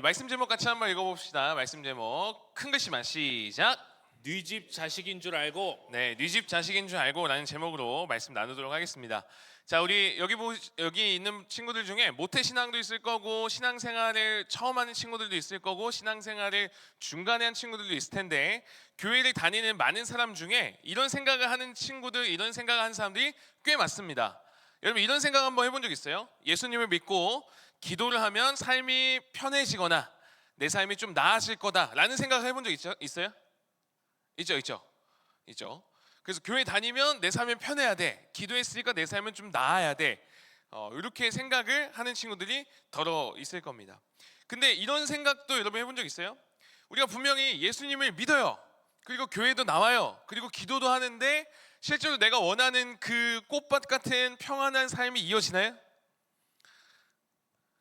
말씀 제목 같이 한번 읽어봅시다. 말씀 제목 큰 글씨만 시작. 네 집 자식인 줄 알고. 네, 네 집 자식인 줄 알고 라는 제목으로 말씀 나누도록 하겠습니다. 자, 우리 여기 있는 친구들 중에 모태신앙도 있을 거고 신앙생활을 처음 하는 친구들도 있을 거고 신앙생활을 중간에 한 친구들도 있을 텐데, 교회를 다니는 많은 사람 중에 이런 생각을 하는 친구들, 이런 생각을 하는 사람들이 꽤 많습니다. 여러분, 이런 생각 한번 해본 적 있어요? 예수님을 믿고 기도를 하면 삶이 편해지거나 내 삶이 좀 나아질 거다라는 생각을 해본 적 있어요? 있죠. 그래서 교회 다니면 내 삶이 편해야 돼. 기도했으니까 내 삶은 좀 나아야 돼. 이렇게 생각을 하는 친구들이 더러 있을 겁니다. 근데 이런 생각도 여러분 해본 적 있어요? 우리가 분명히 예수님을 믿어요. 그리고 교회도 나와요. 그리고 기도도 하는데 실제로 내가 원하는 그 꽃밭 같은 평안한 삶이 이어지나요?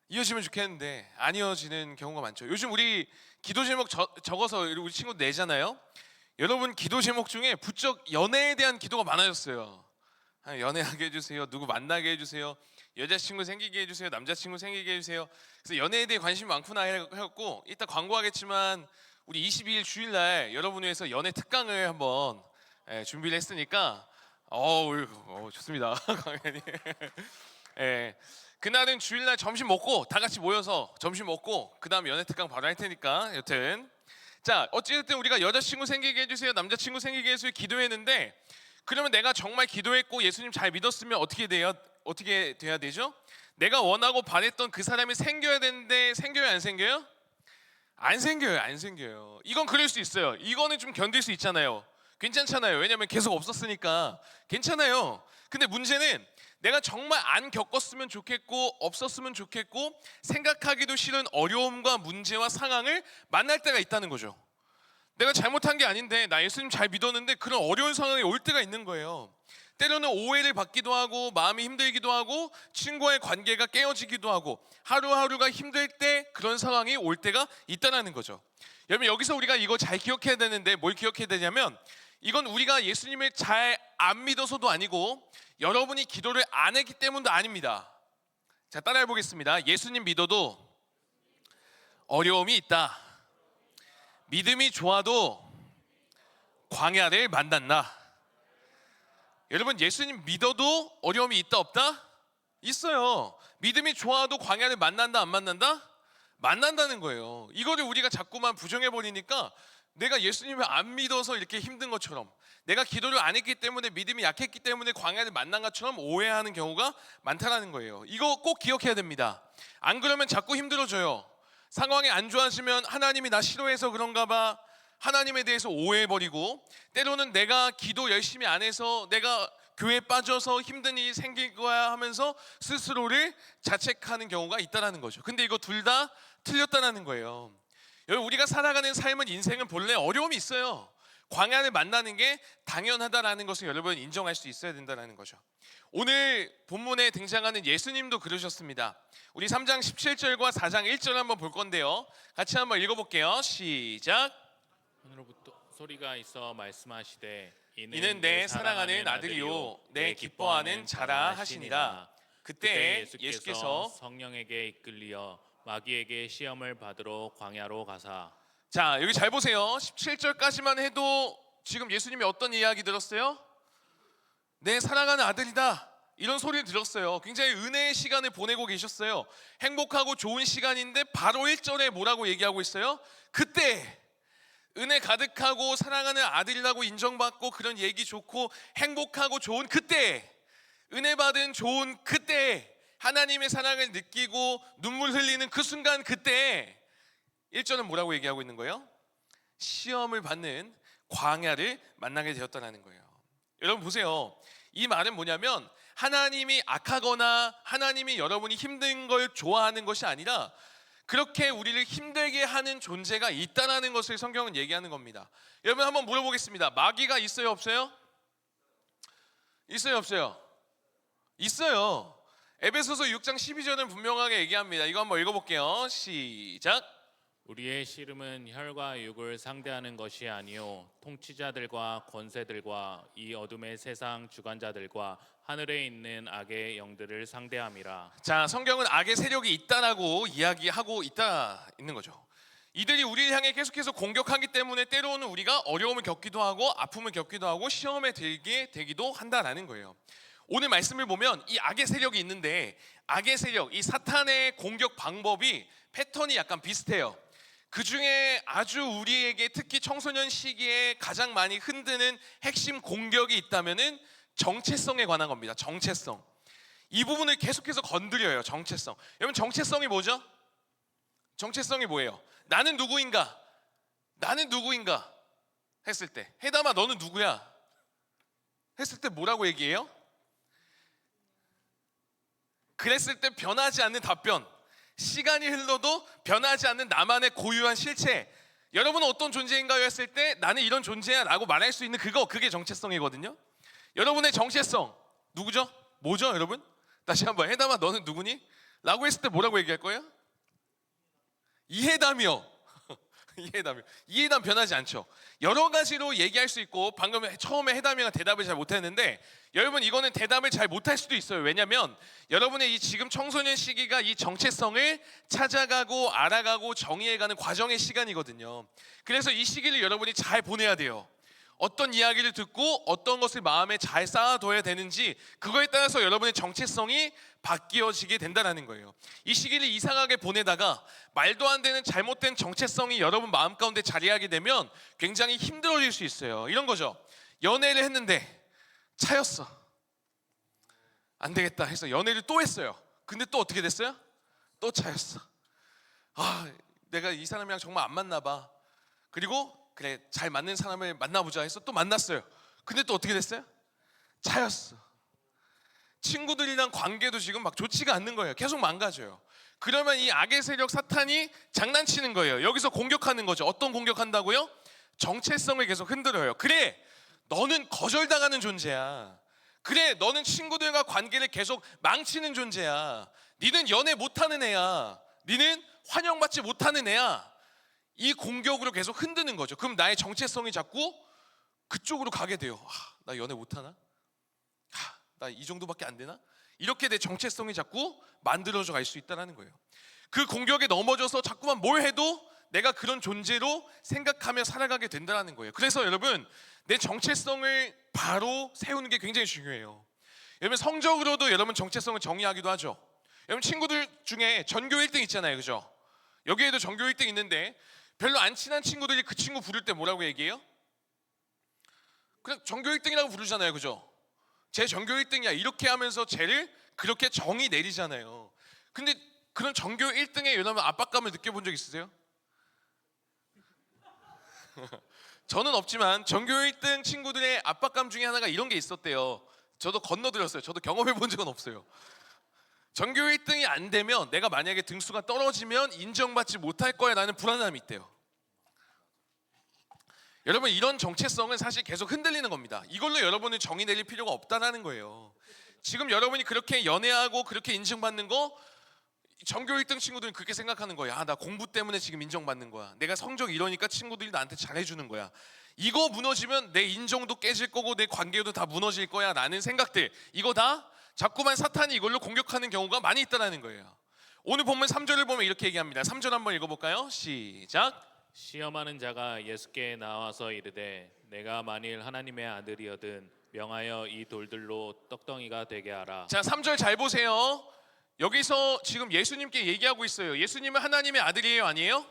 이어지면 좋겠는데 안 이어지는 경우가 많죠. 요즘 우리 기도 제목 적어서 우리 친구 내잖아요. 여러분, 기도 제목 중에 부쩍 연애에 대한 기도가 많아졌어요. 연애하게 해주세요. 누구 만나게 해주세요. 여자친구 생기게 해주세요. 남자친구 생기게 해주세요. 그래서 연애에 대해 관심이 많구나 해갖고 이따 광고하겠지만 우리 22일 주일날 여러분 위해서 연애 특강을 한번 준비를 했으니까 좋습니다. 강연이. 그날은 주일날 점심 먹고 다 같이 모여서 점심 먹고 그 다음 연애 특강 바로 할 테니까. 여튼 자, 어쨌든 우리가 여자친구 생기게 해주세요, 남자친구 생기게 해주세요 기도했는데, 그러면 내가 정말 기도했고 예수님 잘 믿었으면 어떻게 돼야 되죠? 내가 원하고 바랬던 그 사람이 생겨야 되는데 생겨요, 안 생겨요? 안 생겨요. 이건 그럴 수 있어요. 이거는 좀 견딜 수 있잖아요. 괜찮잖아요. 왜냐면 계속 없었으니까 괜찮아요. 근데 문제는 내가 정말 안 겪었으면 좋겠고 없었으면 좋겠고 생각하기도 싫은 어려움과 문제와 상황을 만날 때가 있다는 거죠. 내가 잘못한 게 아닌데 나 예수님 잘 믿었는데 그런 어려운 상황이 올 때가 있는 거예요. 때로는 오해를 받기도 하고 마음이 힘들기도 하고 친구와의 관계가 깨어지기도 하고 하루하루가 힘들 때 그런 상황이 올 때가 있다는 거죠. 여러분, 여기서 우리가 이거 잘 기억해야 되는데 뭘 기억해야 되냐면, 이건 우리가 예수님을 잘 안 믿어서도 아니고 여러분이 기도를 안 했기 때문도 아닙니다. 자, 따라해 보겠습니다. 예수님 믿어도 어려움이 있다. 믿음이 좋아도 광야를 만난다. 여러분, 예수님 믿어도 어려움이 있다 없다? 있어요. 믿음이 좋아도 광야를 만난다 안 만난다? 만난다는 거예요. 이거를 우리가 자꾸만 부정해 버리니까 내가 예수님을 안 믿어서 이렇게 힘든 것처럼, 내가 기도를 안 했기 때문에 믿음이 약했기 때문에 광야를 만난 것처럼 오해하는 경우가 많다는 거예요. 이거 꼭 기억해야 됩니다. 안 그러면 자꾸 힘들어져요. 상황이 안 좋아지면 하나님이 나 싫어해서 그런가 봐, 하나님에 대해서 오해해버리고, 때로는 내가 기도 열심히 안 해서 내가 교회에 빠져서 힘든 일이 생길 거야 하면서 스스로를 자책하는 경우가 있다는 거죠. 근데 이거 둘 다 틀렸다는 거예요. 여러분, 우리가 살아가는 삶은, 인생은 본래 어려움이 있어요. 광야를 만나는 게 당연하다라는 것을 여러분 인정할 수 있어야 된다는 거죠. 오늘 본문에 등장하는 예수님도 그러셨습니다. 우리 3장 17절과 4장 1절 한번 볼 건데요, 같이 한번 읽어볼게요. 시작. 하늘로부터 소리가 있어 말씀하시되 이는 내 사랑하는 아들이요 내 기뻐하는 자라 하시니라. 그때 예수께서 성령에게 이끌리어 마귀에게 시험을 받으러 광야로 가사. 자, 여기 잘 보세요. 17절까지만 해도 지금 예수님이 어떤 이야기 들었어요? 내 사랑하는 아들이다, 이런 소리를 들었어요. 굉장히 은혜의 시간을 보내고 계셨어요. 행복하고 좋은 시간인데 바로 1절에 뭐라고 얘기하고 있어요? 그때 은혜 가득하고 사랑하는 아들이라고 인정받고 그런 얘기 좋고 행복하고 좋은 그때, 은혜 받은 좋은 그때, 하나님의 사랑을 느끼고 눈물 흘리는 그 순간, 그때 1절은 뭐라고 얘기하고 있는 거예요? 시험을 받는 광야를 만나게 되었다는 거예요. 여러분 보세요. 이 말은 뭐냐면, 하나님이 악하거나 하나님이 여러분이 힘든 걸 좋아하는 것이 아니라 그렇게 우리를 힘들게 하는 존재가 있다는 것을 성경은 얘기하는 겁니다. 여러분, 한번 물어보겠습니다. 마귀가 있어요 없어요? 있어요 없어요? 있어요. 에베소서 6장 12절은 분명하게 얘기합니다. 이거 한번 읽어볼게요. 시작. 우리의 씨름은 혈과 육을 상대하는 것이 아니요 통치자들과 권세들과 이 어둠의 세상 주관자들과 하늘에 있는 악의 영들을 상대함이라. 자, 성경은 악의 세력이 있다라고 이야기하고 있는 거죠. 이들이 우리를 향해 계속해서 공격하기 때문에 때로는 우리가 어려움을 겪기도 하고 아픔을 겪기도 하고 시험에 들게 되기도 한다라는 거예요. 오늘 말씀을 보면 이 악의 세력이 있는데 악의 세력, 이 사탄의 공격 방법이 패턴이 약간 비슷해요. 그 중에 아주 우리에게 특히 청소년 시기에 가장 많이 흔드는 핵심 공격이 있다면은 정체성에 관한 겁니다. 정체성. 이 부분을 계속해서 건드려요. 정체성. 여러분 정체성이 뭐죠? 정체성이 뭐예요? 나는 누구인가? 나는 누구인가? 했을 때 해담아 너는 누구야? 했을 때 뭐라고 얘기해요? 그랬을 때 변하지 않는 답변, 시간이 흘러도 변하지 않는 나만의 고유한 실체. 여러분은 어떤 존재인가요? 했을 때 나는 이런 존재야 라고 말할 수 있는 그게 정체성이거든요. 여러분의 정체성 누구죠? 뭐죠 여러분? 다시 한번 해담아 너는 누구니? 라고 했을 때 뭐라고 얘기할 거예요? 이해담이요. 이해담 변하지 않죠. 여러 가지로 얘기할 수 있고 방금 처음에 해담이가 대답을 잘 못했는데 여러분 이거는 대답을 잘 못할 수도 있어요. 왜냐하면 여러분의 이 지금 청소년 시기가 이 정체성을 찾아가고 알아가고 정의해가는 과정의 시간이거든요. 그래서 이 시기를 여러분이 잘 보내야 돼요. 어떤 이야기를 듣고 어떤 것을 마음에 잘 쌓아둬야 되는지 그거에 따라서 여러분의 정체성이 바뀌어지게 된다는 거예요. 이 시기를 이상하게 보내다가 말도 안 되는 잘못된 정체성이 여러분 마음 가운데 자리하게 되면 굉장히 힘들어질 수 있어요. 이런 거죠. 연애를 했는데 차였어. 안 되겠다 해서 연애를 또 했어요. 근데 또 어떻게 됐어요? 또 차였어. 내가 이 사람이랑 정말 안 맞나 봐. 그리고 그래 잘 맞는 사람을 만나보자 해서 또 만났어요. 근데 또 어떻게 됐어요? 차였어. 친구들이랑 관계도 지금 막 좋지가 않는 거예요. 계속 망가져요. 그러면 이 악의 세력 사탄이 장난치는 거예요. 여기서 공격하는 거죠. 어떤 공격한다고요? 정체성을 계속 흔들어요. 그래 너는 거절당하는 존재야. 그래 너는 친구들과 관계를 계속 망치는 존재야. 니는 연애 못하는 애야. 니는 환영받지 못하는 애야. 이 공격으로 계속 흔드는 거죠. 그럼 나의 정체성이 자꾸 그쪽으로 가게 돼요. 나 연애 못하나? 나 이 정도밖에 안 되나? 이렇게 내 정체성이 자꾸 만들어져 갈 수 있다는 거예요. 그 공격에 넘어져서 자꾸만 뭘 해도 내가 그런 존재로 생각하며 살아가게 된다는 거예요. 그래서 여러분 내 정체성을 바로 세우는 게 굉장히 중요해요. 여러분 성적으로도 여러분 정체성을 정의하기도 하죠. 여러분 친구들 중에 전교 1등 있잖아요. 그죠? 여기에도 전교 1등 있는데 별로 안 친한 친구들이 그 친구 부를 때 뭐라고 얘기해요? 그냥 전교 1등이라고 부르잖아요. 그죠? 쟤 전교 1등이야 이렇게 하면서 쟤를 그렇게 정의 내리잖아요. 근데 그런 전교 1등에 여러분 압박감을 느껴본 적 있으세요? 저는 없지만 전교 1등 친구들의 압박감 중에 하나가 이런 게 있었대요. 저도 건너들었어요. 저도 경험해 본 적은 없어요. 전교 1등이 안 되면 내가 만약에 등수가 떨어지면 인정받지 못할 거야 라는 불안함이 있대요. 여러분 이런 정체성은 사실 계속 흔들리는 겁니다. 이걸로 여러분을 정의 내릴 필요가 없다는 거예요. 지금 여러분이 그렇게 연애하고 그렇게 인정받는 거 전교 1등 친구들은 그렇게 생각하는 거예요. 나 공부 때문에 지금 인정받는 거야. 내가 성적 이러니까 친구들이 나한테 잘해주는 거야. 이거 무너지면 내 인정도 깨질 거고 내 관계도 다 무너질 거야 라는 생각들, 이거 다 자꾸만 사탄이 이걸로 공격하는 경우가 많이 있다는 거예요. 오늘 본문 3절을 보면 이렇게 얘기합니다. 3절 한번 읽어볼까요? 시작. 시험하는 자가 예수께 나와서 이르되 내가 만일 하나님의 아들이거든 명하여 이 돌들로 떡덩이가 되게 하라. 자, 3절 잘 보세요. 여기서 지금 예수님께 얘기하고 있어요. 예수님은 하나님의 아들이에요, 아니에요?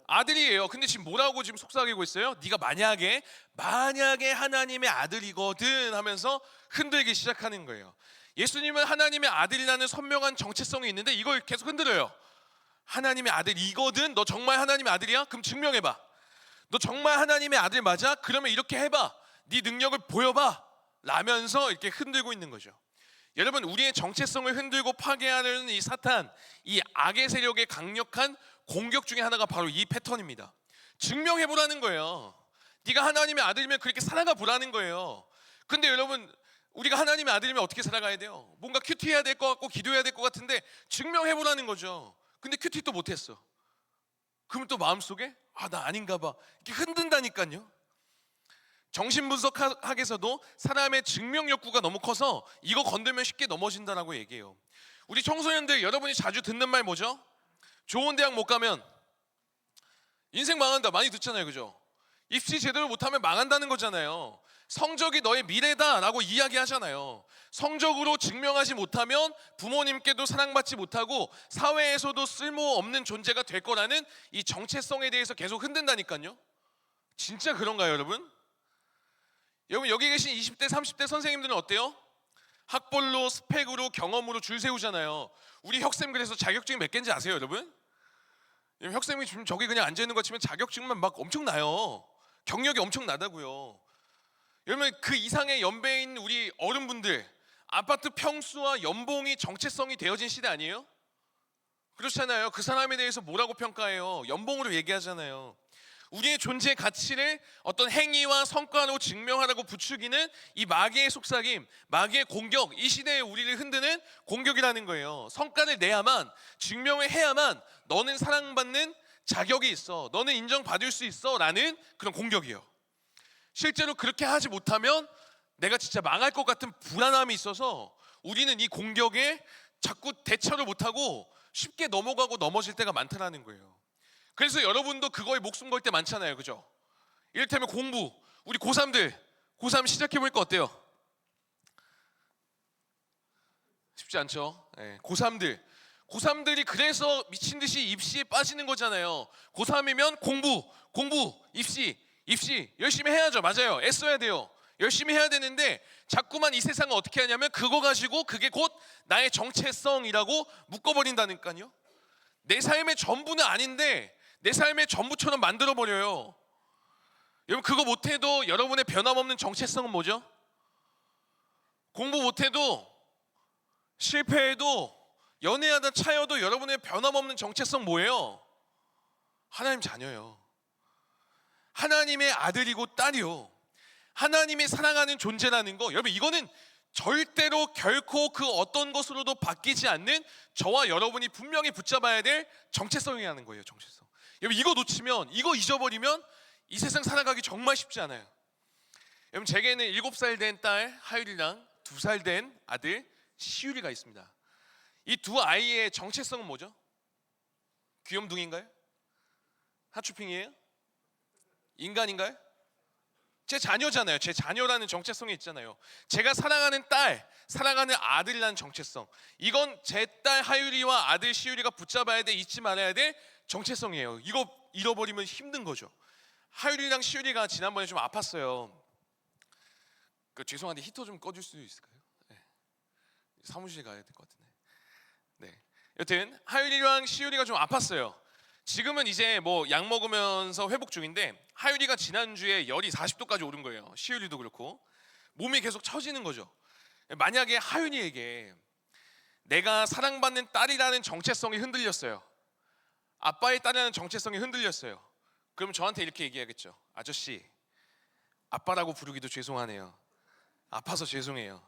아들이에요. 근데 지금 뭐라고 지금 속삭이고 있어요? 네가 만약에 하나님의 아들이거든 하면서 흔들기 시작하는 거예요. 예수님은 하나님의 아들이라는 선명한 정체성이 있는데 이걸 계속 흔들어요. 하나님의 아들이거든. 너 정말 하나님의 아들이야? 그럼 증명해봐. 너 정말 하나님의 아들 맞아? 그러면 이렇게 해봐. 네 능력을 보여봐 라면서 이렇게 흔들고 있는 거죠. 여러분 우리의 정체성을 흔들고 파괴하는 이 사탄, 이 악의 세력의 강력한 공격 중에 하나가 바로 이 패턴입니다. 증명해보라는 거예요. 네가 하나님의 아들이면 그렇게 살아가 보라는 거예요. 근데 여러분 우리가 하나님의 아들이면 어떻게 살아가야 돼요? 뭔가 큐티해야 될 것 같고 기도해야 될 것 같은데 증명해보라는 거죠. 근데 큐티 또 못했어. 그러면 또 마음속에 나 아닌가 봐 이렇게 흔든다니까요. 정신분석학에서도 사람의 증명 욕구가 너무 커서 이거 건들면 쉽게 넘어진다라고 얘기해요. 우리 청소년들 여러분이 자주 듣는 말 뭐죠? 좋은 대학 못 가면 인생 망한다 많이 듣잖아요, 그죠? 입시 제대로 못하면 망한다는 거잖아요. 성적이 너의 미래다라고 이야기하잖아요. 성적으로 증명하지 못하면 부모님께도 사랑받지 못하고 사회에서도 쓸모없는 존재가 될 거라는 이 정체성에 대해서 계속 흔든다니까요. 진짜 그런가요, 여러분? 여러분 여기 계신 20대 30대 선생님들은 어때요? 학벌로 스펙으로 경험으로 줄 세우잖아요. 우리 혁쌤 그래서 자격증이 몇 개인지 아세요, 여러분? 혁쌤이 지금 저기 그냥 앉아있는 것 치면 자격증만 막 엄청 나요. 경력이 엄청 나다고요. 여러분 그 이상의 연배에 있는 우리 어른분들, 아파트 평수와 연봉이 정체성이 되어진 시대 아니에요? 그렇잖아요. 그 사람에 대해서 뭐라고 평가해요? 연봉으로 얘기하잖아요. 우리의 존재의 가치를 어떤 행위와 성과로 증명하라고 부추기는 이 마귀의 속삭임, 마귀의 공격, 이 시대에 우리를 흔드는 공격이라는 거예요. 성과를 내야만, 증명을 해야만 너는 사랑받는 자격이 있어, 너는 인정받을 수 있어 라는 그런 공격이에요. 실제로 그렇게 하지 못하면 내가 진짜 망할 것 같은 불안함이 있어서 우리는 이 공격에 자꾸 대처를 못하고 쉽게 넘어가고 넘어질 때가 많다는 거예요. 그래서 여러분도 그거에 목숨 걸 때 많잖아요, 그죠? 이를테면 공부, 우리 고3들 고3 시작해 보니까 어때요? 쉽지 않죠? 네, 고3들이 그래서 미친 듯이 입시에 빠지는 거잖아요. 고3이면 공부, 입시 열심히 해야죠. 맞아요. 애써야 돼요. 열심히 해야 되는데 자꾸만 이 세상은 어떻게 하냐면 그거 가지고 그게 곧 나의 정체성이라고 묶어버린다니까요. 내 삶의 전부는 아닌데 내 삶의 전부처럼 만들어버려요. 여러분 그거 못해도 여러분의 변함없는 정체성은 뭐죠? 공부 못해도 실패해도 연애하다 차여도 여러분의 변함없는 정체성 뭐예요? 하나님 자녀요. 하나님의 아들이고 딸이요. 하나님이 사랑하는 존재라는 거, 여러분 이거는 절대로 결코 그 어떤 것으로도 바뀌지 않는 저와 여러분이 분명히 붙잡아야 될 정체성이라는 거예요. 정체성. 여러분 이거 놓치면, 이거 잊어버리면 이 세상 살아가기 정말 쉽지 않아요. 여러분 제게는 7살 된 딸 하율이랑 2살 된 아들 시율이가 있습니다. 이 두 아이의 정체성은 뭐죠? 귀염둥이인가요? 하추핑이에요? 인간인가요? 제 자녀잖아요. 제 자녀라는 정체성이 있잖아요. 제가 사랑하는 딸, 사랑하는 아들이라는 정체성, 이건 제 딸 하율이와 아들 시율이가 붙잡아야 돼, 잊지 말아야 될 정체성이에요. 이거 잃어버리면 힘든 거죠. 하율이랑 시율이가 지난번에 좀 아팠어요. 죄송한데 히터 좀 꺼줄 수 있을까요? 네. 사무실 가야 될 것 같은데. 네. 여튼 하율이랑 시율이가 좀 아팠어요. 지금은 이제 뭐 약 먹으면서 회복 중인데 하율이가 지난주에 열이 40도까지 오른 거예요. 시율이도 그렇고 몸이 계속 처지는 거죠. 만약에 하율이에게 내가 사랑받는 딸이라는 정체성이 흔들렸어요. 아빠의 딸이라는 정체성이 흔들렸어요. 그럼 저한테 이렇게 얘기하겠죠. 아저씨, 아빠라고 부르기도 죄송하네요. 아파서 죄송해요.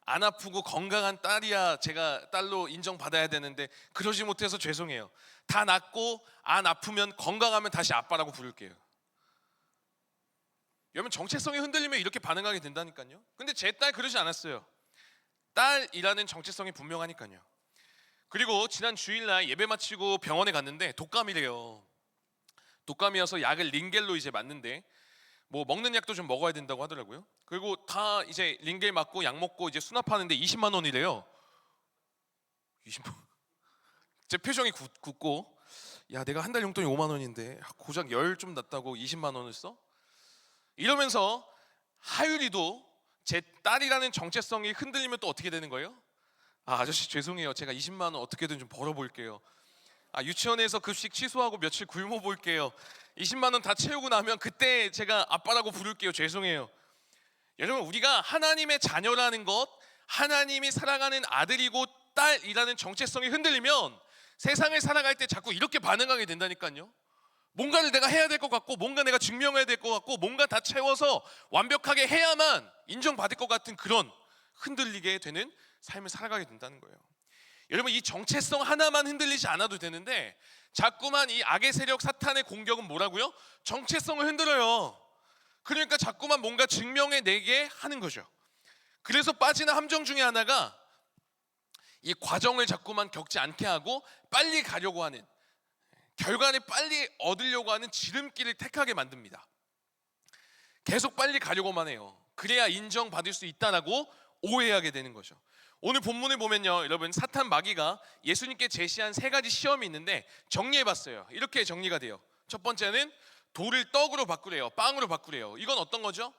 안 아프고 건강한 딸이야 제가 딸로 인정받아야 되는데 그러지 못해서 죄송해요. 다 낫고 안 아프면 건강하면 다시 아빠라고 부를게요. 여러분 정체성이 흔들리면 이렇게 반응하게 된다니까요. 근데 제 딸 그러지 않았어요. 딸이라는 정체성이 분명하니까요. 그리고 지난 주일날 예배 마치고 병원에 갔는데 독감이래요. 독감이어서 약을 링겔로 이제 맞는데 뭐 먹는 약도 좀 먹어야 된다고 하더라고요. 그리고 다 이제 링겔 맞고 약 먹고 이제 수납하는데 20만 원이래요. 20만 원. 제 표정이 굳고, 야 내가 한 달 용돈이 5만 원인데 고작 열 좀 났다고 20만 원을 써? 이러면서 하율이도 제 딸이라는 정체성이 흔들리면 또 어떻게 되는 거예요? 아저씨 죄송해요. 제가 20만 원 어떻게든 좀 벌어볼게요. 유치원에서 급식 취소하고 며칠 굶어 볼게요. 20만 원 다 채우고 나면 그때 제가 아빠라고 부를게요. 죄송해요. 여러분 우리가 하나님의 자녀라는 것, 하나님이 사랑하는 아들이고 딸이라는 정체성이 흔들리면 세상을 살아갈 때 자꾸 이렇게 반응하게 된다니까요. 뭔가를 내가 해야 될 것 같고, 뭔가 내가 증명해야 될 것 같고, 뭔가 다 채워서 완벽하게 해야만 인정받을 것 같은 그런 흔들리게 되는 삶을 살아가게 된다는 거예요. 여러분 이 정체성 하나만 흔들리지 않아도 되는데 자꾸만 이 악의 세력 사탄의 공격은 뭐라고요? 정체성을 흔들어요. 그러니까 자꾸만 뭔가 증명해내게 하는 거죠. 그래서 빠지는 함정 중에 하나가 이 과정을 자꾸만 겪지 않게 하고 빨리 가려고 하는, 결과를 빨리 얻으려고 하는 지름길을 택하게 만듭니다. 계속 빨리 가려고만 해요. 그래야 인정받을 수 있다라고 오해하게 되는 거죠. 오늘 본문을 보면요, 여러분, 사탄 마귀가 예수님께 제시한 세 가지 시험이 있는데 정리해봤어요. 이렇게 정리가 돼요. 첫 번째는 돌을 떡으로 바꾸래요. 빵으로 바꾸래요. 이건 어떤 거죠?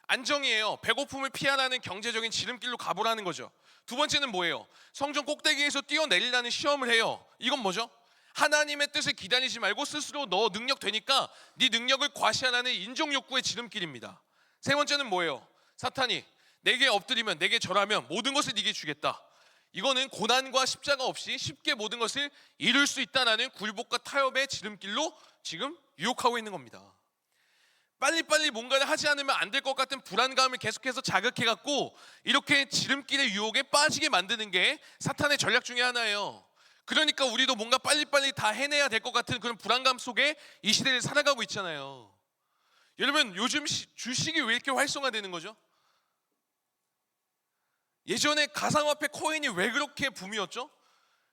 안정이에요. 배고픔을 피하라는 경제적인 지름길로 가보라는 거죠. 두 번째는 뭐예요? 성전 꼭대기에서 뛰어내리라는 시험을 해요. 이건 뭐죠? 하나님의 뜻을 기다리지 말고 스스로 너 능력 되니까 네 능력을 과시하라는 인정욕구의 지름길입니다. 세 번째는 뭐예요? 사탄이 내게 엎드리면, 내게 절하면 모든 것을 네게 주겠다. 이거는 고난과 십자가 없이 쉽게 모든 것을 이룰 수 있다는 굴복과 타협의 지름길로 지금 유혹하고 있는 겁니다. 빨리빨리 뭔가를 하지 않으면 안 될 것 같은 불안감을 계속해서 자극해갖고 이렇게 지름길의 유혹에 빠지게 만드는 게 사탄의 전략 중에 하나예요. 그러니까 우리도 뭔가 빨리빨리 다 해내야 될 것 같은 그런 불안감 속에 이 시대를 살아가고 있잖아요. 여러분, 요즘 주식이 왜 이렇게 활성화되는 거죠? 예전에 가상화폐 코인이 왜 그렇게 붐이었죠?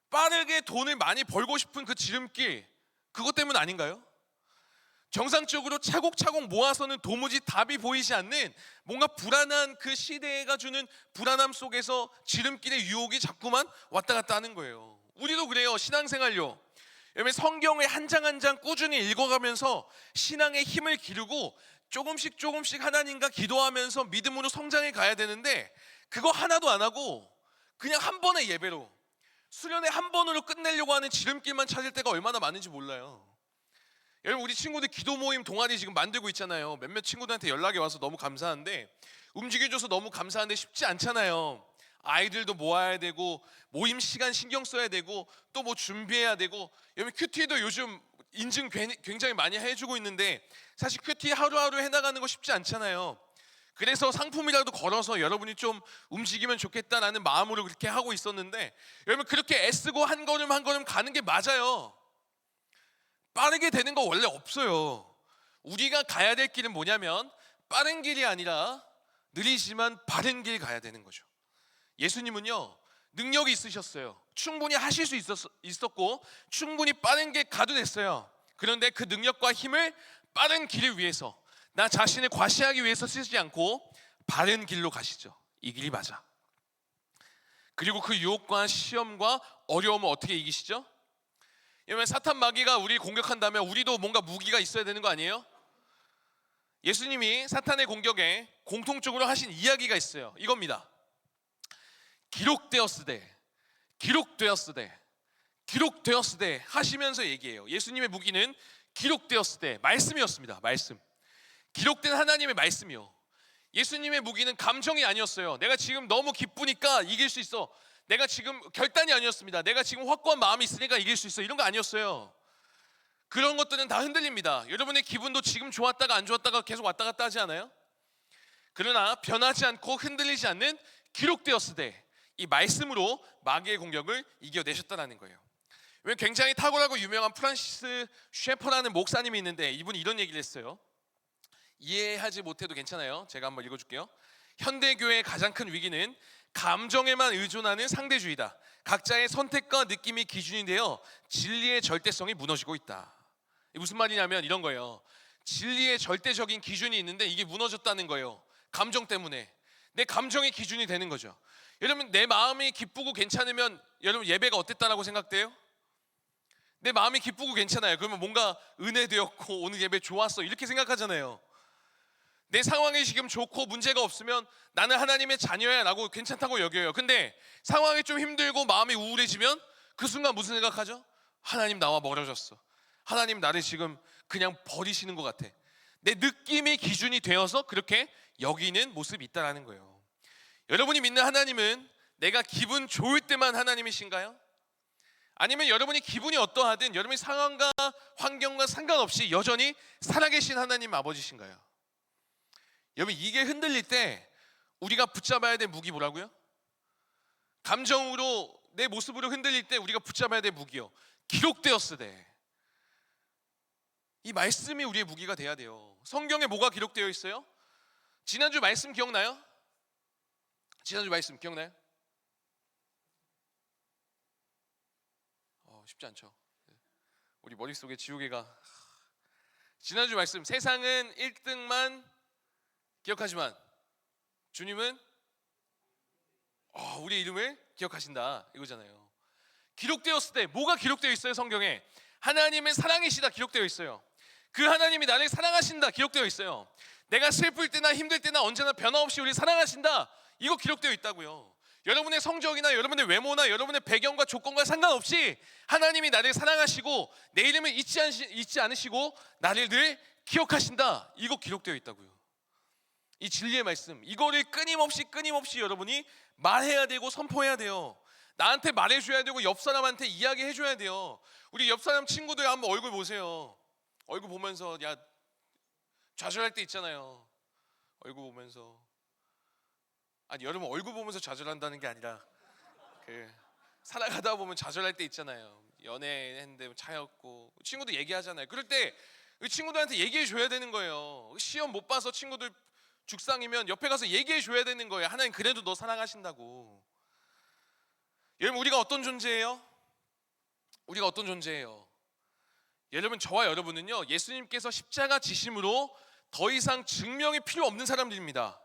빠르게 돈을 많이 벌고 싶은 그 지름길, 그것 때문 아닌가요? 정상적으로 차곡차곡 모아서는 도무지 답이 보이지 않는 뭔가 불안한 그 시대가 주는 불안함 속에서 지름길의 유혹이 자꾸만 왔다 갔다 하는 거예요. 우리도 그래요. 신앙생활요. 여러분, 성경을 한 장 한 장 꾸준히 읽어가면서 신앙의 힘을 기르고 조금씩 하나님과 기도하면서 믿음으로 성장해 가야 되는데 그거 하나도 안 하고 그냥 한 번의 예배로, 수련회 한 번으로 끝내려고 하는 지름길만 찾을 때가 얼마나 많은지 몰라요. 여러분, 우리 친구들 기도 모임 동아리 지금 만들고 있잖아요. 몇몇 친구들한테 연락이 와서 너무 감사한데, 움직여줘서 너무 감사한데 쉽지 않잖아요. 아이들도 모아야 되고 모임 시간 신경 써야 되고 또 뭐 준비해야 되고. 여러분, 큐티도 요즘 인증 굉장히 많이 해주고 있는데 사실 큐티 하루하루 해나가는 거 쉽지 않잖아요. 그래서 상품이라도 걸어서 여러분이 좀 움직이면 좋겠다라는 마음으로 그렇게 하고 있었는데, 여러분, 그렇게 애쓰고 한 걸음 한 걸음 가는 게 맞아요. 빠르게 되는 거 원래 없어요. 우리가 가야 될 길은 뭐냐면 빠른 길이 아니라 느리지만 바른 길 가야 되는 거죠. 예수님은요, 능력이 있으셨어요. 충분히 하실 수 있었고 충분히 빠른 길 가도 됐어요. 그런데 그 능력과 힘을 빠른 길을 위해서, 나 자신을 과시하기 위해서 쓰지 않고 바른 길로 가시죠. 이 길이 맞아. 그리고 그 유혹과 시험과 어려움을 어떻게 이기시죠? 여러분, 사탄 마귀가 우리를 공격한다면 우리도 뭔가 무기가 있어야 되는 거 아니에요? 예수님이 사탄의 공격에 공통적으로 하신 이야기가 있어요. 이겁니다. 기록되었으되, 기록되었으되, 기록되었으되 하시면서 얘기해요. 예수님의 무기는 기록되었으되 말씀이었습니다. 말씀. 기록된 하나님의 말씀이요. 예수님의 무기는 감정이 아니었어요. 내가 지금 너무 기쁘니까 이길 수 있어. 내가 지금 결단이 아니었습니다. 내가 지금 확고한 마음이 있으니까 이길 수 있어. 이런 거 아니었어요. 그런 것들은 다 흔들립니다. 여러분의 기분도 지금 좋았다가 안 좋았다가 계속 왔다 갔다 하지 않아요? 그러나 변하지 않고 흔들리지 않는 기록되었으되, 이 말씀으로 마귀의 공격을 이겨내셨다는 거예요. 굉장히 탁월하고 유명한 프란시스 셰퍼라는 목사님이 있는데 이분이 이런 얘기를 했어요. 이해하지 못해도 괜찮아요. 제가 한번 읽어줄게요. 현대교회의 가장 큰 위기는 감정에만 의존하는 상대주의다. 각자의 선택과 느낌이 기준이 되어 진리의 절대성이 무너지고 있다. 이게 무슨 말이냐면 이런 거예요. 진리의 절대적인 기준이 있는데 이게 무너졌다는 거예요. 감정 때문에. 내 감정이 기준이 되는 거죠. 여러분, 내 마음이 기쁘고 괜찮으면 여러분 예배가 어땠다라고 생각돼요? 내 마음이 기쁘고 괜찮아요. 그러면 뭔가 은혜되었고 오늘 예배 좋았어 이렇게 생각하잖아요. 내 상황이 지금 좋고 문제가 없으면 나는 하나님의 자녀야 라고 괜찮다고 여겨요. 근데 상황이 좀 힘들고 마음이 우울해지면 그 순간 무슨 생각하죠? 하나님 나와 멀어졌어. 하나님 나를 지금 그냥 버리시는 것 같아. 내 느낌이 기준이 되어서 그렇게 여기는 모습이 있다는 거예요. 여러분이 믿는 하나님은 내가 기분 좋을 때만 하나님이신가요? 아니면 여러분이 기분이 어떠하든 여러분의 상황과 환경과 상관없이 여전히 살아계신 하나님 아버지신가요? 여러분, 이게 흔들릴 때 우리가 붙잡아야 될 무기 뭐라고요? 감정으로 내 모습으로 흔들릴 때 우리가 붙잡아야 될 무기요, 기록되었으되. 이 말씀이 우리의 무기가 돼야 돼요. 성경에 뭐가 기록되어 있어요? 지난주 말씀 기억나요? 지난주 말씀 기억나요? 쉽지 않죠. 우리 머릿속에 지우개가. 지난주 말씀, 세상은 1등만 기억하지만 주님은 우리 이름을 기억하신다 이거잖아요. 기록되었을 때 뭐가 기록되어 있어요? 성경에 하나님은 사랑이시다 기록되어 있어요. 그 하나님이 나를 사랑하신다 기록되어 있어요. 내가 슬플 때나 힘들 때나 언제나 변함없이 우리 사랑하신다 이거 기록되어 있다고요. 여러분의 성적이나 여러분의 외모나 여러분의 배경과 조건과 상관없이 하나님이 나를 사랑하시고 내 이름을 잊지 않으시고 나를 늘 기억하신다 이거 기록되어 있다고요. 이 진리의 말씀 이거를 끊임없이 여러분이 말해야 되고 선포해야 돼요. 나한테 말해줘야 되고 옆 사람한테 이야기해줘야 돼요. 우리 옆 사람 친구들 한번 얼굴 보세요. 얼굴 보면서 야 좌절할 때 있잖아요. 얼굴 보면서 아니 여러분 얼굴 보면서 좌절한다는 게 아니라 살아가다 보면 좌절할 때 있잖아요. 연애했는데 차였고 친구들 얘기하잖아요. 그럴 때 친구들한테 얘기해 줘야 되는 거예요. 시험 못 봐서 친구들 죽상이면 옆에 가서 얘기해 줘야 되는 거예요. 하나님 그래도 너 사랑하신다고. 여러분 우리가 어떤 존재예요? 우리가 어떤 존재예요? 여러분 저와 여러분은요 예수님께서 십자가 지심으로 더 이상 증명이 필요 없는 사람들입니다.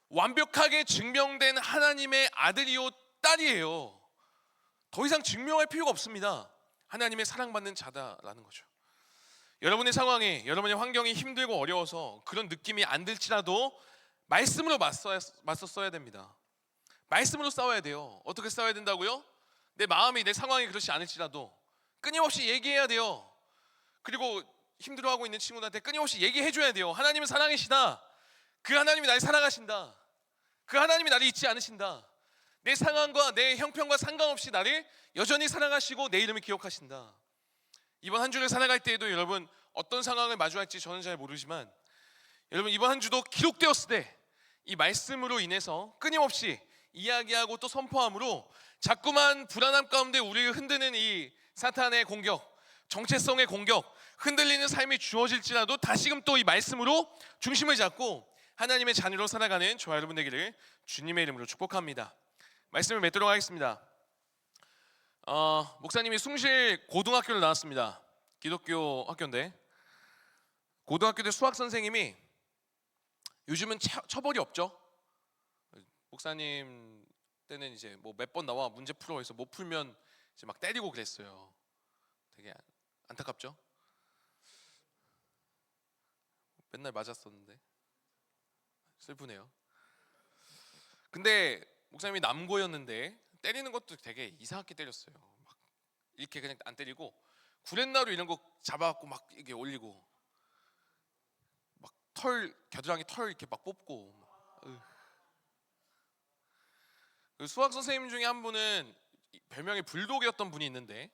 완벽하게 증명된 하나님의 아들이요 딸이에요. 더 이상 증명할 필요가 없습니다. 하나님의 사랑받는 자다라는 거죠. 여러분의 상황이 여러분의 환경이 힘들고 어려워서 그런 느낌이 안 들지라도 말씀으로 맞서 써야 됩니다. 말씀으로 싸워야 돼요. 어떻게 싸워야 된다고요? 내 마음이 내 상황이 그렇지 않을지라도 끊임없이 얘기해야 돼요. 그리고 힘들어하고 있는 친구들한테 끊임없이 얘기해줘야 돼요. 하나님은 사랑이시다. 그 하나님이 나를 사랑하신다. 그 하나님이 나를 잊지 않으신다. 내 상황과 내 형편과 상관없이 나를 여전히 사랑하시고 내 이름을 기억하신다. 이번 한 주를 살아갈 때에도 여러분 어떤 상황을 마주할지 저는 잘 모르지만 여러분 이번 한 주도 기록되었을 때 이 말씀으로 인해서 끊임없이 이야기하고 또 선포함으로 자꾸만 불안함 가운데 우리를 흔드는 이 사탄의 공격, 정체성의 공격, 흔들리는 삶이 주어질지라도 다시금 또 이 말씀으로 중심을 잡고 하나님의 자녀로 살아가는 저와 여러분 되기를 주님의 이름으로 축복합니다. 말씀을 맺도록 하겠습니다. 목사님이 숭실 고등학교를 나왔습니다. 기독교 학교인데 고등학교 때 수학 선생님이 요즘은 처벌이 없죠. 목사님 때는 이제 뭐 몇 번 나와 문제 풀어 해서 못 풀면 이제 막 때리고 그랬어요. 되게 안타깝죠. 맨날 맞았었는데 슬프네요. 근데 목사님이 남고였는데 때리는 것도 되게 이상하게 때렸어요. 막 이렇게 그냥 안 때리고 구렛나루 이런 거 잡아갖고 막 이게 올리고 막 겨드랑이 털 이렇게 막 뽑고 그 수학 선생님 중에 한 분은 별명이 불독이었던 분이 있는데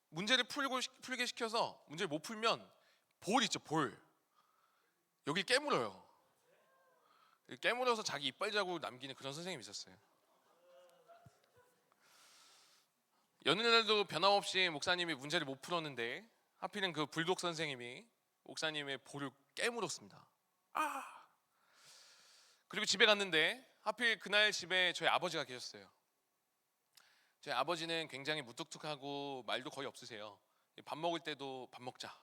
문제를 풀게 시켜서 문제를 못 풀면 볼 있죠, 볼 여기 깨물어요. 깨물어서 자기 이빨 자국 남기는 그런 선생님이 있었어요. 어느 날도 변함없이 목사님이 문제를 못 풀었는데 하필은 그 불독 선생님이 목사님의 볼을 깨물었습니다. 그리고 집에 갔는데 하필 그날 집에 저희 아버지가 계셨어요. 저희 아버지는 굉장히 무뚝뚝하고 말도 거의 없으세요. 밥 먹을 때도 밥 먹자.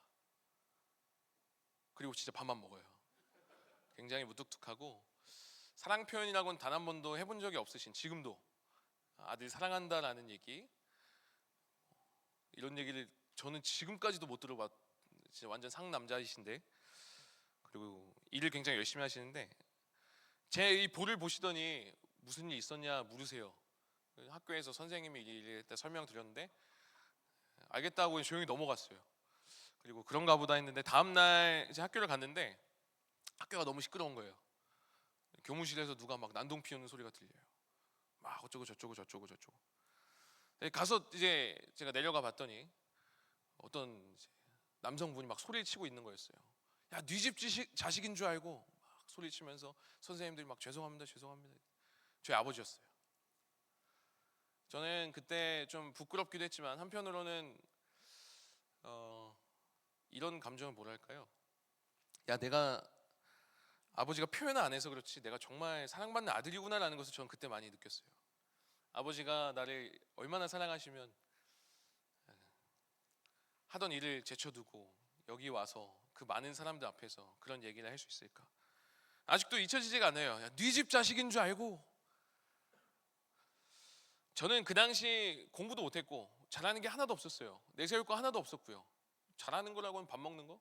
그리고 진짜 밥만 먹어요. 굉장히 무뚝뚝하고 사랑 표현이라고는 단 한 번도 해본 적이 없으신, 지금도 아들 사랑한다라는 얘기, 이런 얘기를 저는 지금까지도 못 들어봤. 진짜 완전 상남자이신데, 그리고 일을 굉장히 열심히 하시는데 제 이 볼을 보시더니 무슨 일 있었냐 물으세요. 학교에서 선생님이 이랬다 설명드렸는데 알겠다고 조용히 넘어갔어요. 그리고 그런가 보다 했는데 다음날 이제 학교를 갔는데 학교가 너무 시끄러운 거예요. 교무실에서 누가 막 난동 피우는 소리가 들려요. 막 어쩌고 저쩌고. 가서 이제 제가 내려가 봤더니 어떤 남성분이 막 소리를 치고 있는 거였어요. 야, 네 집 자식인 줄 알고 막 소리 치면서 선생님들이 막 죄송합니다. 저희 아버지였어요. 저는 그때 좀 부끄럽기도 했지만 한편으로는 이런 감정을 뭐랄까요? 야, 내가 아버지가 표현을 안 해서 그렇지 내가 정말 사랑받는 아들이구나라는 것을 저는 그때 많이 느꼈어요. 아버지가 나를 얼마나 사랑하시면 하던 일을 제쳐두고 여기 와서 그 많은 사람들 앞에서 그런 얘기를 할 수 있을까? 아직도 잊혀지지가 않아요. 야, 네 집 자식인 줄 알고. 저는 그 당시 공부도 못했고 잘하는 게 하나도 없었어요. 내세울 거 하나도 없었고요. 잘하는 거라고는 밥 먹는 거?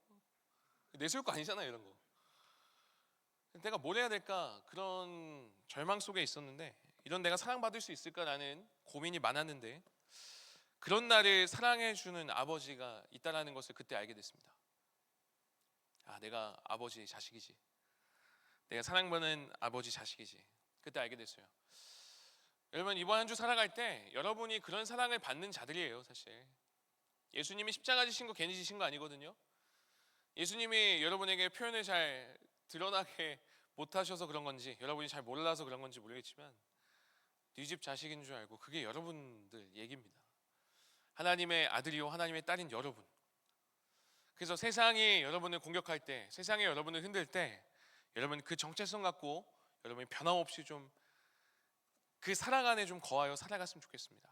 내세울 거 아니잖아요, 이런 거. 내가 뭘 해야 될까 그런 절망 속에 있었는데, 이런 내가 사랑받을 수 있을까라는 고민이 많았는데, 그런 나를 사랑해주는 아버지가 있다라는 것을 그때 알게 됐습니다. 아, 내가 아버지 자식이지. 내가 사랑받는 아버지 자식이지. 그때 알게 됐어요. 여러분, 이번 한 주 살아갈 때 여러분이 그런 사랑을 받는 자들이에요. 사실 예수님이 십자가 지신 거 괜히 지신 거 아니거든요. 예수님이 여러분에게 표현을 잘 드러나게 못하셔서 그런 건지, 여러분이 잘 몰라서 그런 건지 모르겠지만, 네 집 자식인 줄 알고, 그게 여러분들 얘기입니다. 하나님의 아들이요 하나님의 딸인 여러분. 그래서 세상이 여러분을 공격할 때, 세상이 여러분을 흔들 때, 여러분 그 정체성 갖고 여러분이 변함없이 좀 그 사랑 안에 좀 거하여 살아갔으면 좋겠습니다.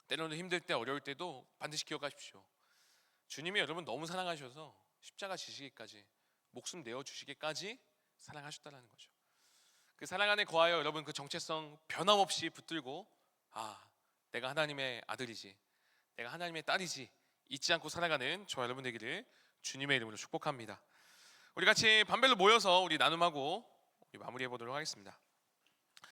때로는 힘들 때, 어려울 때도 반드시 기억하십시오. 주님이 여러분 너무 사랑하셔서 십자가 지시기까지, 목숨 내어주시기까지 사랑하셨다는 거죠. 그 사랑 안에 거하여 여러분 그 정체성 변함없이 붙들고, 아, 내가 하나님의 아들이지, 내가 하나님의 딸이지 잊지 않고 살아가는 저 여러분 되기를 주님의 이름으로 축복합니다. 우리 같이 반별로 모여서 우리 나눔하고 우리 마무리해 보도록 하겠습니다.